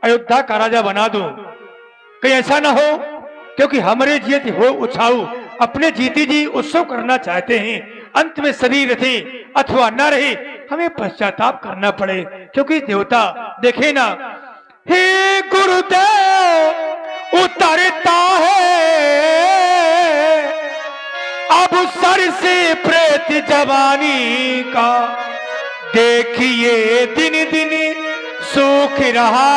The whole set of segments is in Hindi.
अयोध्या का राजा बना दूं। कहीं ऐसा ना हो, क्योंकि हमारे जीत हो उछाऊ, अपने जीती जी उत्सव करना चाहते हैं, अंत में शरीर रहे अथवा न रहे हमें पश्चाताप करना पड़े। क्योंकि देवता देखे ना, हे गुरुदेव उतरता है अब सर से प्रेत जवानी का, देखिए दिन दिन सूख रहा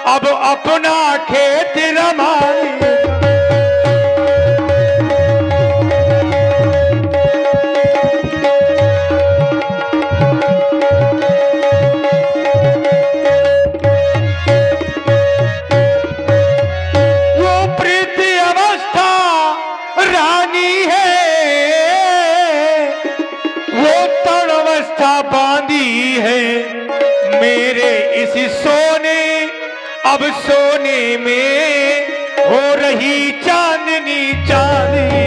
अब अपना खेत रमानी। वो प्रीति अवस्था रानी है, वो तण अवस्था बांधी है, मेरे इस सोने अब सोने में हो रही चांदनी चांदनी।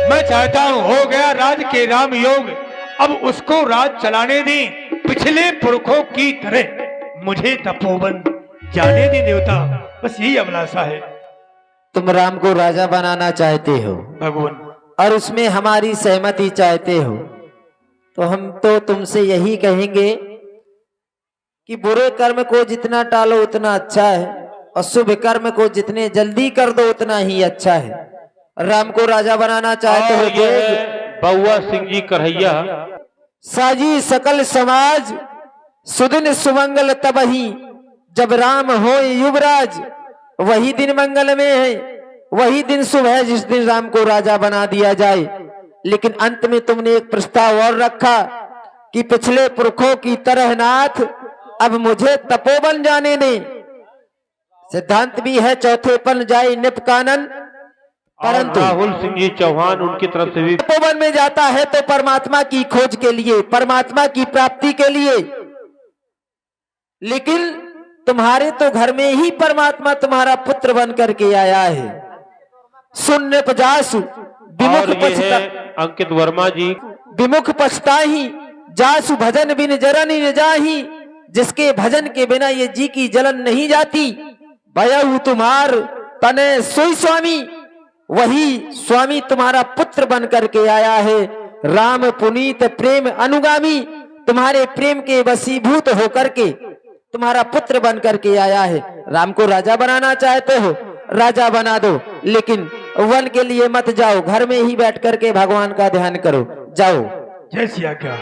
मैं चाहता हूं हो गया राज के राम योग, अब उसको राज चलाने दें पिछले पुरखों की तरह, मुझे तपोवन जाने दें देवता, बस यही अभिलाषा है। तुम राम को राजा बनाना चाहते हो भगवान, और उसमें हमारी सहमति चाहते हो, तो हम तो तुमसे यही कहेंगे कि बुरे कर्म को जितना टालो उतना अच्छा है, और शुभ कर्म को जितने जल्दी कर दो उतना ही अच्छा है। राम को राजा बनाना चाहते हो जो बउआ सिंह जी करहैया। साजी सकल समाज सुदिन सुमंगल तबही, जब राम हो युवराज वही दिन मंगल में है, वही दिन शुभ है जिस दिन राम को राजा बना दिया जाए। लेकिन अंत में तुमने एक प्रस्ताव और रखा कि पिछले पुरखों की तरह नाथ अब मुझे तपोवन जाने दें। सिद्धांत भी है चौथे पन जाए निप कानन, परंतु राहुल सिंह जी चौहान उनकी तरफ से भी तपोवन में जाता है तो परमात्मा की खोज के लिए, परमात्मा की प्राप्ति के लिए। लेकिन तुम्हारे तो घर में ही परमात्मा तुम्हारा पुत्र बन करके आया है। शून्य पजासु विमुख पछता, अंकित वर्मा जी। विमुख पछताही जासु भजन बिन जरन न जाही, जिसके भजन के बिना ये जी की जलन नहीं जाती। भयहु तुम्हार तने सोई स्वामी, वही स्वामी तुम्हारा पुत्र बन करके आया है। राम पुनीत प्रेम अनुगामी, तुम्हारे प्रेम के वशीभूत होकर के तुम्हारा पुत्र बन करके आया है। राम को राजा बनाना चाहते हो, राजा बना दो, लेकिन वन के लिए मत जाओ, घर में ही बैठ करके भगवान का ध्यान करो। जाओ। जय श्री आज्ञा।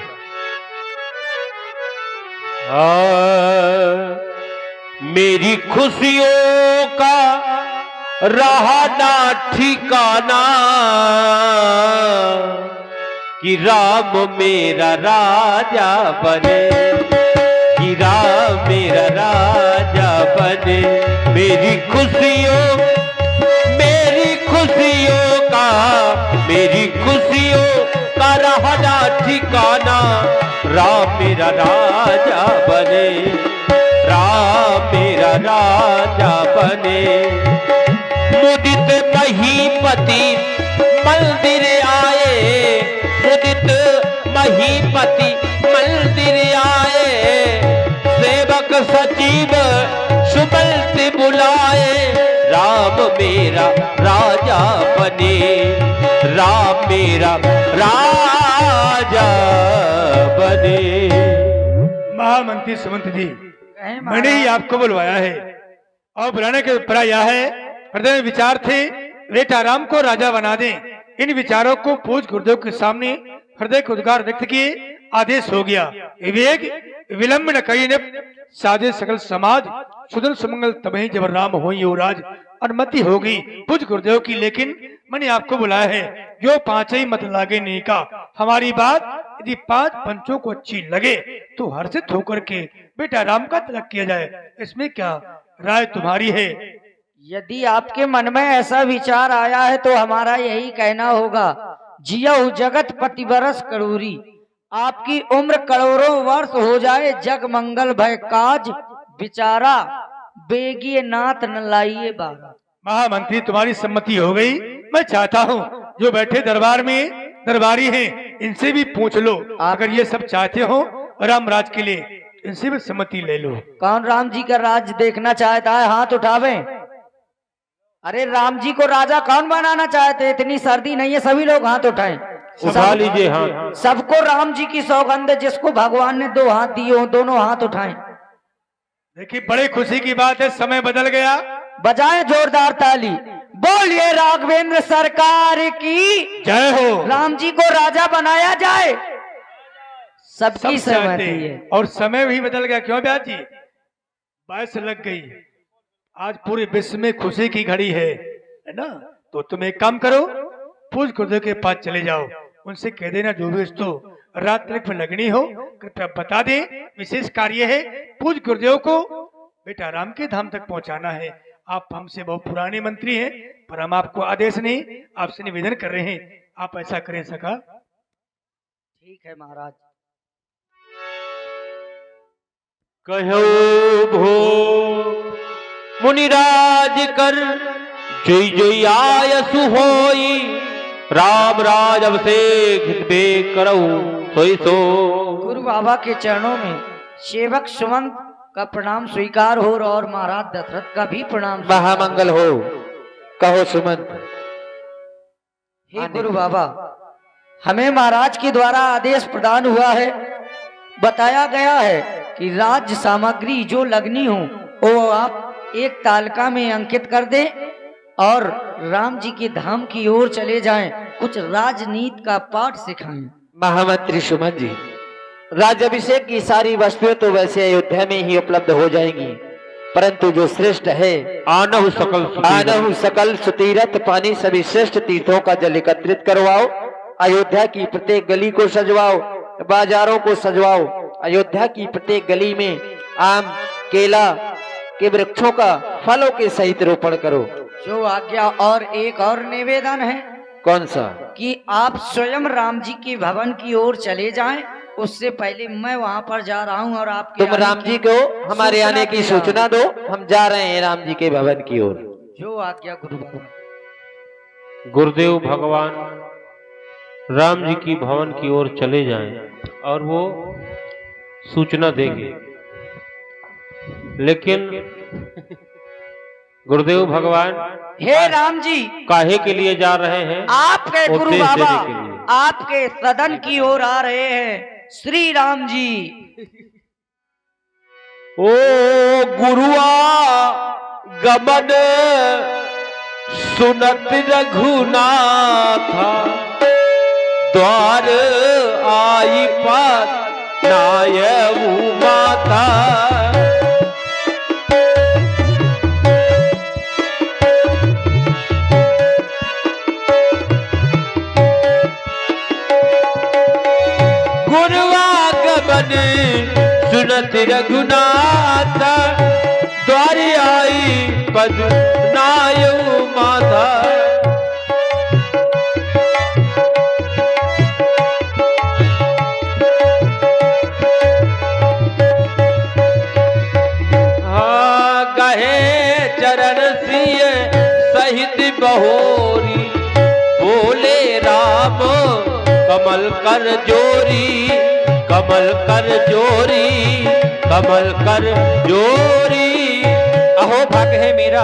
मेरी खुशियों का रहा ना ठिकाना, कि राम मेरा राजा बने, कि राम मेरा राजा बने। मेरी खुशियों का रहा ना ठिकाना, राम मेरा राजा बने, राम मेरा राजा बने। मुदित महीपति मंदिर आए, मुदित महीपति मंदिर आए, सेवक सचिव सुबल बुलाए, राम मेरा राजा बने, राम मेरा राजा बने। महामंत्री सुमंत जी, मैंने ही आपको बुलवाया है और बुलाने के ऊपर यह है, हृदय में विचार थे बेटा राम को राजा बना दें। इन विचारों को पूज गुरुदेव के सामने हृदय के उद्गार व्यक्त किए, आदेश हो गया। विवेक विलंब न कही साधे सकल समाज, सुदन सुमंगल तबही जब राम हो युवराज। अनुमति हो गई पूज गुरुदेव की, लेकिन मैंने आपको बुलाया है जो पांच ही मत लागे नहीं का। हमारी बात यदि पांच पंचों को अच्छी लगे तो हर्षित होकर के बेटा राम का तिलक किया जाए, इसमें क्या राय तुम्हारी है? यदि आपके मन में ऐसा विचार आया है तो हमारा यही कहना होगा, जियहु जगत पति बरस करूरी, आपकी उम्र करोड़ों वर्ष हो जाए, जग मंगल भय काज बिचारा, बेगिए नाथ न लाइए बारा। महामंत्री तुम्हारी सम्मति हो गई। मैं चाहता हूँ जो बैठे दरबार में दरबारी हैं, इनसे भी पूछ लो। अगर ये सब चाहते हो राम राज के लिए, इनसे भी सम्मति ले लो। कौन राम जी का राज देखना चाहता है, हाथ उठावे। अरे राम जी को राजा कौन बनाना चाहते, इतनी सर्दी नहीं है, सभी लोग हाथ उठाएं। उठा लीजिए हाथ। सबको राम जी की सौगंध है, जिसको भगवान ने 2 हाथ दिए हो दोनों हाथ उठाएं। देखिए बड़े खुशी की बात है, समय बदल गया। बजाएं जोरदार ताली, बोलिए राघवेंद्र सरकार की जय हो। राम जी को राजा बनाया जाए, सब सबकी चाहते सहमति हैं। है। और समय भी बदल गया। क्यों ब्यास जी? 22 लग गई। आज पूरे विश्व में खुशी की घड़ी है ना? तो तुम एक काम करो, पूज गुरुदेव के पास चले जाओ, उनसे कह देना जो भी तो रात तक में लगनी हो कृपया बता दे। विशेष कार्य है, पूज गुरुदेव को बेटा राम के धाम तक पहुंचाना है। आप हमसे बहुत पुराने मंत्री हैं, पर हम आपको आदेश नहीं, आपसे निवेदन कर रहे हैं, आप ऐसा करें सका। ठीक है महाराज। कहो भो मुनिराज कर, जय जय आयसु होई, राम राज अभिषेक बे करऊ सोई सो। गुरु बाबा के चरणों में सेवक सुमंत का प्रणाम स्वीकार हो और महाराज दशरथ का भी प्रणाम। महामंगल हो। कहो सुमंत। हे गुरु बाबा, हमें महाराज के द्वारा आदेश प्रदान हुआ है, बताया गया है कि राज्य सामग्री जो लगनी हो वो आप एक तालिका में अंकित कर दें और राम जी के धाम की ओर चले जाएं, कुछ राजनीति का पाठ सिखाएं। महामंत्री सुमन जी, राज्याभिषेक की सारी वस्तुएं तो वैसे अयोध्या में ही उपलब्ध हो जाएंगी, परंतु जो श्रेष्ठ है आनहु सकल सुतीरथ पानी सभी श्रेष्ठ तीर्थों का जल एकत्रित करवाओ। अयोध्या की प्रत्येक गली को सजवाओ, बाजारों को सजवाओ। अयोध्या की प्रत्येक गली में आम केला के वृक्षों का फलों के सहित रोपण करो। जो आज्ञा। और एक और निवेदन है। कौन सा? कि आप स्वयं राम जी के भवन की ओर चले जाएं, उससे पहले मैं वहां पर जा रहा हूं और आपके तुम राम जी को हमारे आने की सूचना दो, हम जा रहे हैं राम जी के भवन की ओर। जो आज्ञा गुरु बाबा। गुरुदेव भगवान राम जी की भवन की ओर चले जाएं और वो सूचना देंगे, लेकिन गुरुदेव भगवान हे राम जी काहे के लिए जा रहे हैं? आपके गुरु उपदेश बाबा देने के लिए। आपके सदन की ओर आ रहे हैं श्री राम जी। ओ गुरुआ गमन सुनत रघुनाथ, द्वार आई पात नायऊ माता। सुनत रघुनाथ, द्वार आई पद नायऊ माता। हाँ गहे चरण सिय सहित बहोरी, बोले राम कमल कर जोरी, कमल कर जोरी, कमल कर जोरी। अहो भाग्य है मेरा